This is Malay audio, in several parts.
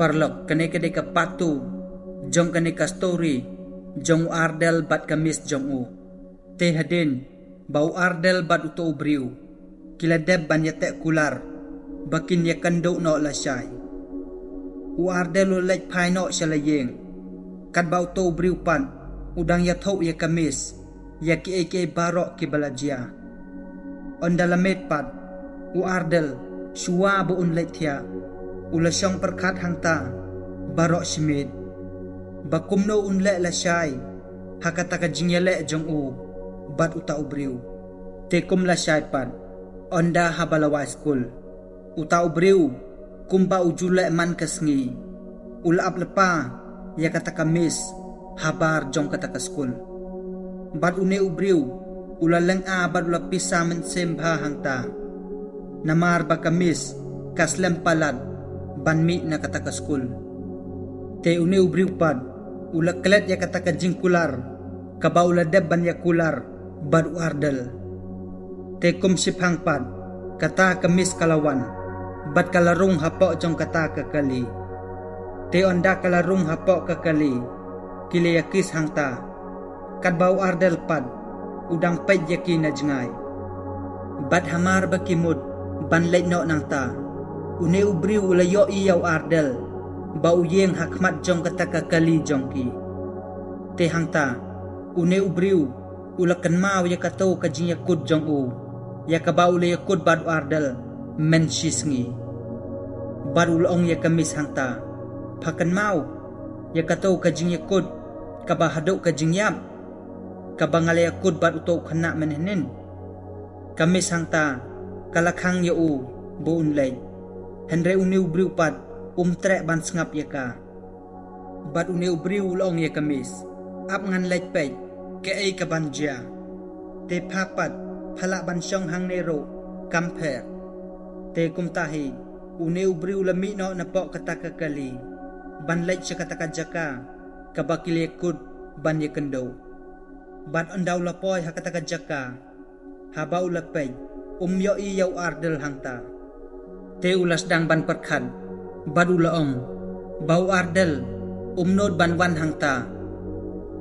Parlok kene ka patu jong kene ka story jong ardel bat kamis jong u. Te hadin bau ardel bat uto ubriu. Kila deb ban yate kular bakin ya kando no la syai. U ardel lek pai no shalayeng. Kat bau to ubriu pan udang ya thau ya kamis ya ki barok ki balajia. On dalamet pat u ardel shua bu un lek thia. Ula syong perkat hangta barok simit bakumno unle la syai hakata ka jingyale jong u bat uta ubriu tekum la syai pan onda habalawa school uta ubriu kumba ujule man kasngi ula ap lepa ya kata kamis habar jong kata ka school bat une ubriu ula leng a bat ula pisa men sembha hangta namar ba kamis kaslem palat banmi na kata ka school. Te une ubriu pad ula klet ya kata ka jingkular kaba ula deb ban ya kular bad u ardel. Te kum siphang pad kata kamis kalawan bad kalarung hapo jong kata ka kali. Te onda kalarung hapo ka kali kile yakis hangta kat bau ardel pad udang pej yaki na jengay. Bad hamar bakimud ban lek no nang ta. Une ubriu ula yo iyaw ardel bau yeng hakmat jong kata ka kali jong ki. Te hangta une ubriu ula kenmau ya kato ka jing yakut jong u ya ka bau le yakut bad ardel men shisngi. Bad ula ong ya kamis hangta pakan mau ya kato ka jing yakut ka ba hadok ka jing yap ka bangale yakut bad uto khana menhenin. Kamis hangta kalakhang ya u buun lay. Henry une ubriu pat trek ban sengap ya ka. Bat une ubriu ulong ya kamis. Ap ngan lek pej ke ai ka ban jia. Te papat phala ban syong hang nero kamper. Te kum tahi une ubriu lami no na pok kata ka kali. Ban lek sya kata ka jaka ka bakile kud ban ya kendo. Bat ondaw lapoy ha kata ka jaka. Habau la pej yo iyaw ardel hangta. Te ulas dang ban perkat badu laong bau ardel umnod ban wan hangta.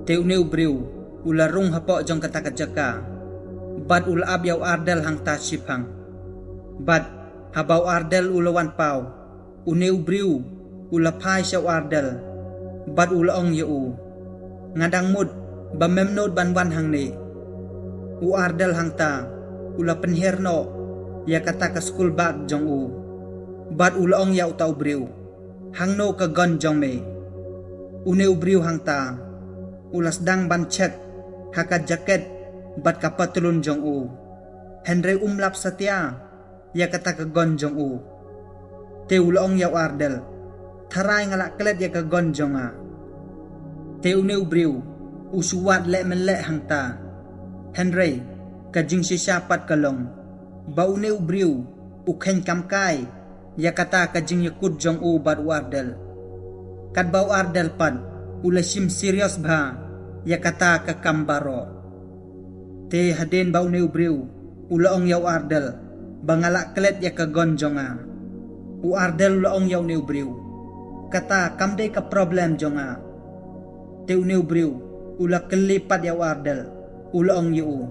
Te une ubriu ula rung hapo jong kata kajaka bad ula ab yaw ardel hangta sipang bad habau ardel ula wan pau une ubriu ula pai syaw ardel bad ula ong yu ngadang mud bamemnod ban wan hang ni u ardel hangta ula penherno ya kata ka school bag jong u bad ulong ya utau briu hangno ka gon jong me une ubriu hangta ulas dang ban chet haka jaket bad ka patulun jong u Henry umlap satya ya kata ka gon jong u te ulong ya ardel tharai ngala klet ya ka gon jong a te une ubriu usuwat le men le hangta Henry ka jing si syapat kalong ba une ubriu ukhen kamkai ya kata ka jing yakut jong u bad ardel kat bau ardel pad ula sim serious ba ya kata ka kambaro te hadin bau ne ubriu ula ong yaw ardel bangala klet ya ka gon jonga u ardel ula ong yaw ne ubriu kata kamde ka problem jonga te ne ubriu ula kelipat yaw ardel ula ong yu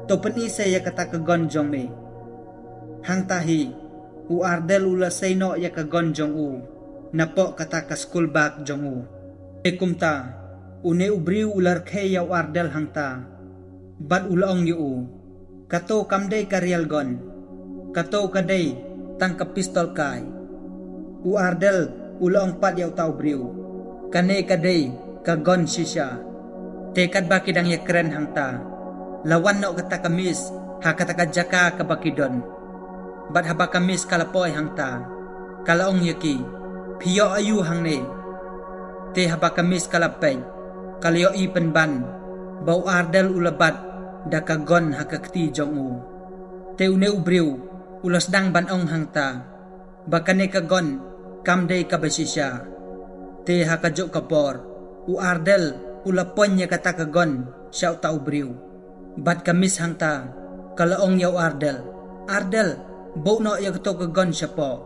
to penise ya kata ka gon jong me hang tahi u ardel ula sayno ya ka gon jong u napo kata ka school bag jong u ekumta une ubriu ular khe ya ardel hangta bad ula ong yu kato kamde ka real gon kato kadai tangkap pistol kai u ardel ula ong pat ya tau briu kane kadai ka gon shisha tekat bakidang ya keren hangta lawan no kata kamis ha kata ka jaka ka bakidon bad haba kamis kalapoy hangta kalaong yaki piyo ayu hang ne te haba kamis kalapay kalayo ipen ban bau ardel ulabat dakagon hakakti jong u te une ubriu ulas dang ban ong hangta bakane kagon kamde kabasisya te hakajo kapor u ardel ulaponya kata kagon syaw ta ubriu bad kamis hangta kalaong yaw ardel bau no ya kato kagon siya po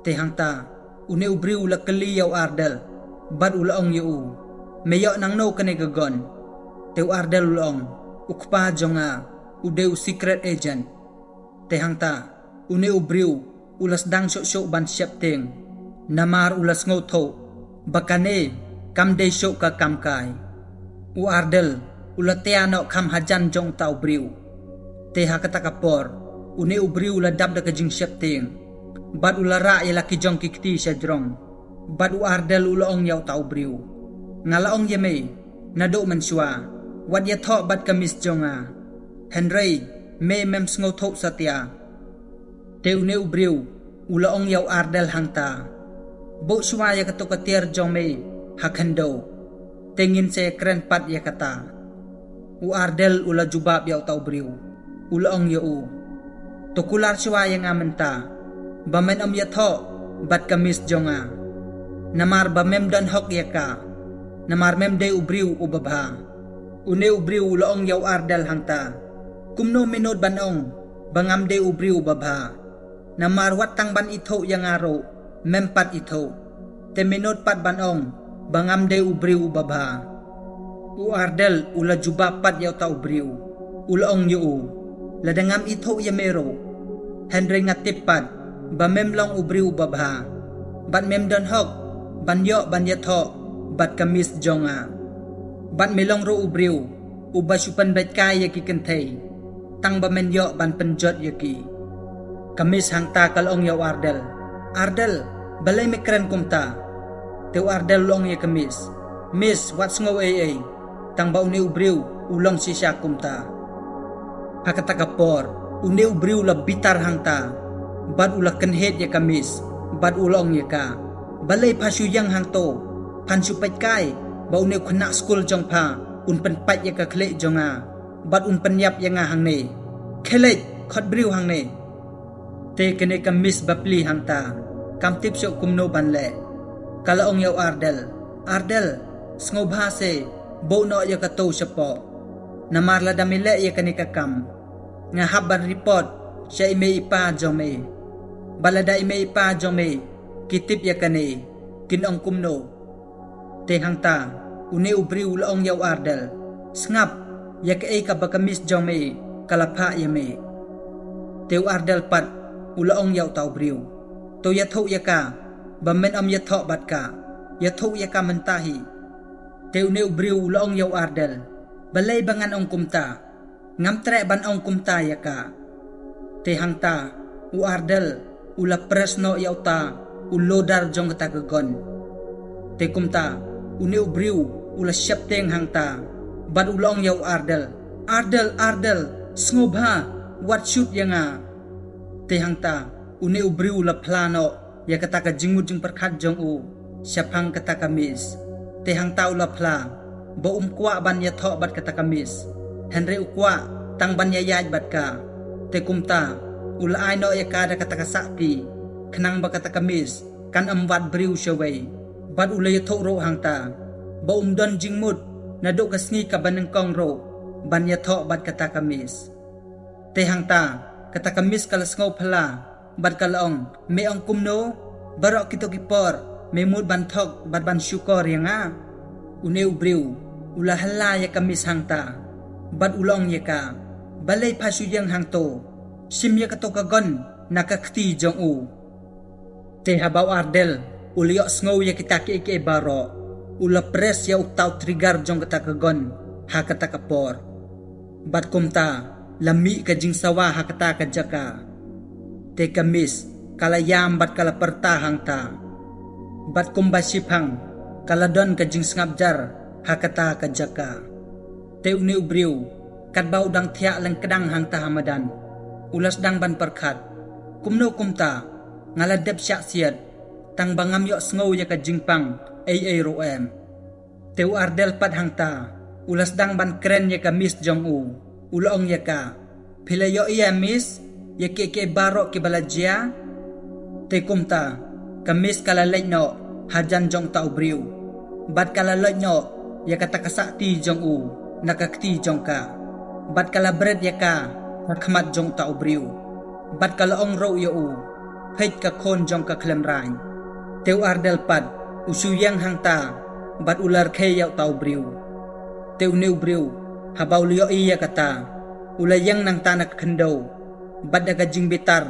te hangta une ubriu la kali yaw ardel bad ulaong yu meyok nang no kane gagon teu ardel ulaong ukpa jonga udeu secret agent te hangta une ubriu ulas dang syok ban siap ting namar ulas ngotho bakane kam de syok ka kam kai u ardel ulatiano kam hajan jong tau briu te hakata kapor une ubriu la dab da kajing siap ting bad ulara ya laki jong kikti syadrong bad u ardel ulaong yaw tau briu ngalaong yeme nado mansua wat ya tho bad kamis jonga Henry me mem ngotho satya te une ubriu ulaong yaw ardel hangta bo suwa ya katokatir jong me hakando tengin se kren pat ya kata u ardel ula jubab yaw tau briu ulaong yu tokular suwa yang amenta bamen ya tho bat kamis jonga namar bamem dan hok ya ka namar mem de ubriu ubabha une ubriu ulaong yaw ardel hangta kumno minod banong bangam de ubriu babha namar watang ban itho yang aro mempat itho te minod pat banong bangam de ubriu babha u ardel ula juba pat yaw ta ubriu ulaong yu ladangam itho yamero Henry ngatipat bamem long ubriu babha bat mem don hok banyo banyatho bat kamis jonga bat melong ro ubriu ubasupan bat kaya kikentay tang bamen yo ban penjot yaki kamis hangta kalong yaw ardel balay mekren kumta teu ardel long ya kamis miss what's ngo ay tang ba uni ubriu ulong si siya kumta hakata kapor uni ubriu la bitar hangta bad ula kenhet ya kamis bad ulong ya ka balay pasuyang hangto pansupait kai ba uni khuna school jong pa un penpat ya ka khle jonga bad un penyap yang hang ne khelej khot briu hang ne te kene kamis bapli hangta kam tip syok kumno banle kalaong yaw ardel sngo bhase bo no ya kato syapo namarla damile ya kani kakam nga haban report sya ime ipa jome balada ime ipa jome kitip ya kani kinong kumno te hangta une ubri ulaong yaw ardel snap ya ke ka bakamis jome kalapha yame teu ardel pat ulaong yaw tau briu to ya tho ya ka bamen ya tho bat ka ya tho ya ka mentahi teu ne briu ulaong yaw ardel balay bangan ong kumta ngam tre ban ong kumta ya ka te hangta u ardel ula presno yaw ta ulodar jong ta gagon te kumta une briu ula syapteng hangta bad ulaong yaw ardel snobha what shoot yanga te hangta une ubriu la plano ya kata ka jingud jing perkhat jong u syapang kata kamis te hangta ula pla ba kwa ban ya tho bat kata kamis Henry ukwa tang ban ya yaj bat ka te kumta ula ai no ya kada kata ka sakti khnang ba kata kamis kan amwat briu shawai bat ula ya tho ro hangta ba don jingmud na do kasngi ka baneng kong ro ban ya tho bat kata kamis te hangta kata kamis kala sngo phala bat kalaong me ong kumno barok kito kipor me mud ban thok bat ban syukor yanga une ubriu ula hala ya kamis hangta bat ulong ya ka balay pasuyang hangto simya kato kagon nakakti jong u te habaw ardel uliyok sngo ya kita ki baro ula pres ya utaw trigger jong kata kagon ha kata kapor bat kumta lami ka jing sawa ha kata ka jaka te kamis kalayam bat kala pertahang ta bat kumbasipang kaladon ka jing ngabjar hakata ka jaka te uni ubriu kat bau dang thia lang kedang hang ta hamadan ulas dang ban perkhat kumno kumta ngaladep syak siat tang bangam yo sngo ya ka jingpang ai roem teu ardel pat hang ta ulas dang ban kren ya ka miss jong u ulong ya ka philayo iya miss ya ke barok ke balajia te kumta kamis kala no hajan jong tau briu bat kala no ya kata kasakti jong u nakakti jong ka bat kala bread ya ka khmat jong tau briu bat kala ong ro yo u phej ka khon jong ka klem rain Teu ardel pat usuyang hang ta bat ular khe yaw tau briu. Teu neu briu habau liyo iya kata ulayang nang tanak kendo bat daga jing bitar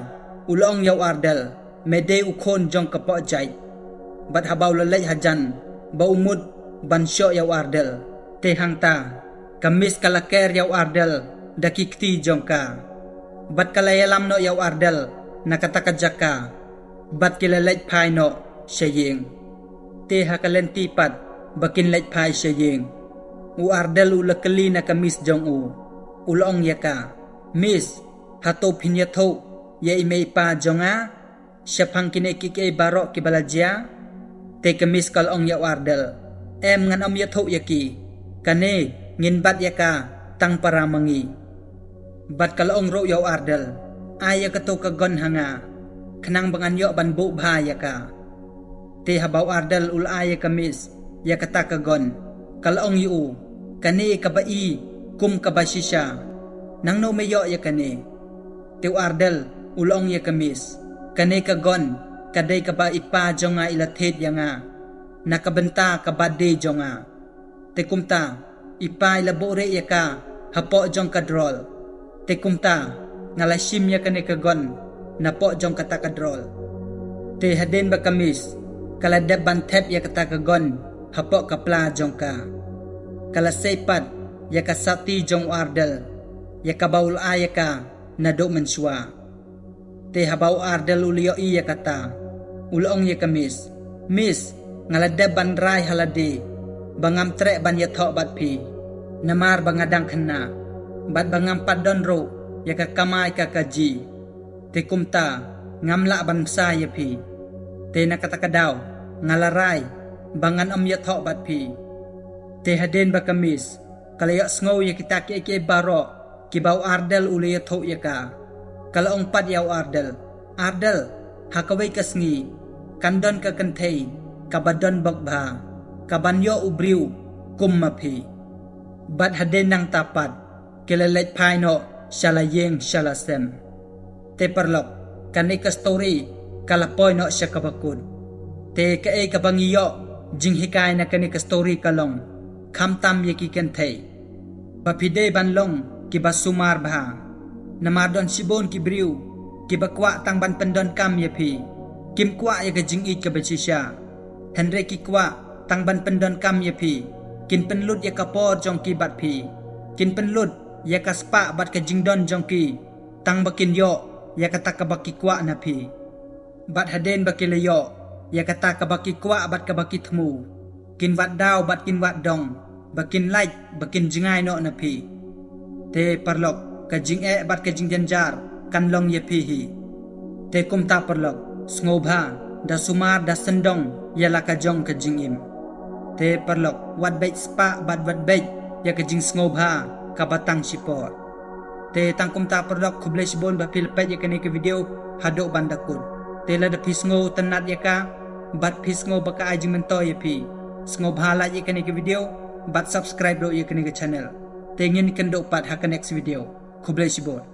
ulong yaw ardel mede ukon jong kapok jait bat habau lalai hajan bau mud ban syok yaw ardel te hang ta kamis kalaker yaw ardel dakikti jong ka bat kalayalam no yaw ardel nakataka jaka bat kilalait pai no syayeng te hakalenti pat bakin lait pai syayeng u ardel ulakali na kamis jong ulong yaka mis hato pinyatho ya imei pa jonga syapang kine kike barok kibalajia te kamis kalong ya ardel em ngan om yatho yaki kane ngin bat yaka tang para mangi bat kalong ro ya ardel aya kato kagon hanga kenang bangan yo ban bu bha yaka te habau ardel ul aya kamis ya kata kagon kalong yu kane kabai kum kabasisha nang no meyo ya kane teu ardel ulong ya kamis kane kagon kadai kaba ipa jonga ilathet yanga nakabenta kabade jonga te kumta ipa ilabore ya ka hapo jong kadrol te kumta ngalasim ya kane kagon napo jong kata kadrol te haden ba kamis kala deban thep ya kata kagon hapo kapla jong ka kala sepat ya kasati jong ardel ya kabaul ayaka nado mensua te habau ardel ulio iya kata ulong ya kamis mis ngalade ban rai halade bangam trek ban yatho bat pi namar bangadang kena bat bangam padon ro ya kakamai kakaji te kumta ngamla ban sa ya pi te nakatakadaw ngalarai bangan om yatho bat pi te haden ba kamis kalayak sngow ya kita ke baro kibau ardel uli yatho yaka kalaong pat yaw ardel hakaway kasngi kandon ka kantay kabadon bagba kabanyo ubriw kummapi bat haden nang tapat kilalit paino shalayeng shalasem te parlok kanay ka story kalapoy no siya kabakod te kae kabangiyo jing hikay na kanay ka story kalong kamtam yaki kantay bapide banlong kiba sumar bah namadon sibon kibriu kiba kwa tang ban pendon kam yapi kim kwa ya gajing it kabachisha henre ki kwa tang ban pendon kam yapi kin penlut ya kapor jong ki bat pi kin penlut ya kaspa bat kajing don jong ki tang bakin yo ya kata kabaki kwa na pi bat haden bakilayo ya kata kabaki kwa bat kabaki thmu kin wat daw bat kin wat dong bakin light bakin jingai no na pi te parlok kajing bat kajing janjar kanlong ye pihi te kumta parlok sngoba da sumar da sendong ya la kajong kajing im te parlok wat bait spa bat wat bait ya kajing sngoba kabatang sipor te tang kumta parlok kubles bon ba pilpet ya kene ke video hado bandakun te la da pisngo tanat ya ka bat pisngo baka ajing mento ya pi sngoba la ya kene ke video bat subscribe do ya kene ke channel te ngin kendo pat ha ka next video kublai sibor